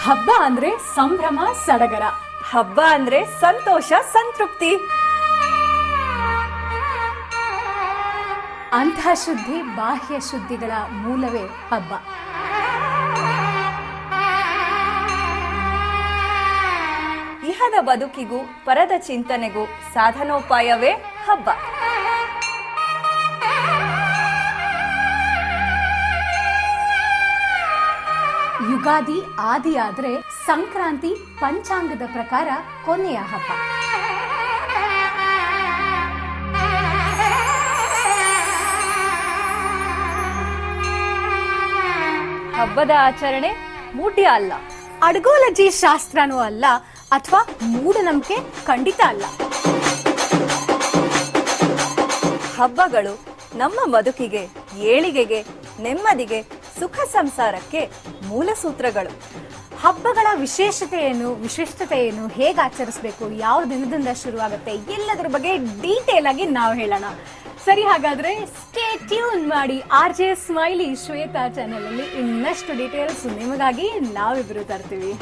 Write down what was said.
ಹಬ್ಬ ಅಂದ್ರೆ ಸಂಭ್ರಮ ಸಡಗರ. ಹಬ್ಬ ಅಂದ್ರೆ ಸಂತೋಷ ಸಂತೃಪ್ತಿ. ಅಂತಃಶುದ್ಧಿ ಬಾಹ್ಯ ಶುದ್ಧಿಗಳ ಮೂಲವೇ ಹಬ್ಬ. ಇಹದ ಬದುಕಿಗೂ ಪರದ ಚಿಂತನೆಗೂ ಸಾಧನೋಪಾಯವೇ ಹಬ್ಬ. ಯುಗಾದಿ ಆದಿಯಾದ್ರೆ ಸಂಕ್ರಾಂತಿ ಪಂಚಾಂಗದ ಪ್ರಕಾರ ಕೊನೆಯ ಹಬ್ಬ. ಹಬ್ಬದ ಆಚರಣೆ ಮೂಢ್ಯ ಅಲ್ಲ, ಅಡ್ಗೋಲಜಿ ಶಾಸ್ತ್ರನೂ ಅಲ್ಲ, ಅಥವಾ ಮೂಢನಂಬಿಕೆ ಖಂಡಿತ ಅಲ್ಲ. ಹಬ್ಬಗಳು ನಮ್ಮ ಬದುಕಿಗೆ, ಏಳಿಗೆಗೆ, ನೆಮ್ಮದಿಗೆ, ಸುಖ ಸಂಸಾರಕ್ಕೆ ಮೂಲ ಸೂತ್ರಗಳು. ಹಬ್ಬಗಳ ವಿಶೇಷತೆ ಏನು, ವಿಶಿಷ್ಟತೆ ಏನು, ಹೇಗೆ ಆಚರಿಸಬೇಕು, ಯಾವ ದಿನದಿಂದ ಶುರುವಾಗುತ್ತೆ, ಎಲ್ಲದರ ಬಗ್ಗೆ ಡೀಟೇಲ್ ಆಗಿ ನಾವು ಹೇಳೋಣ. ಸರಿ, ಹಾಗಾದ್ರೆ ಸ್ಟೇ ಟ್ಯೂನ್ ಮಾಡಿ RJ ಸ್ಮೈಲಿ ಶ್ವೇತಾ ಚಾನೆಲ್ ಅಲ್ಲಿ. ಇನ್ನಷ್ಟು ಡೀಟೇಲ್ಸ್ ನಿಮಗಾಗಿ ನಾವಿಬ್ರು ತರ್ತೀವಿ.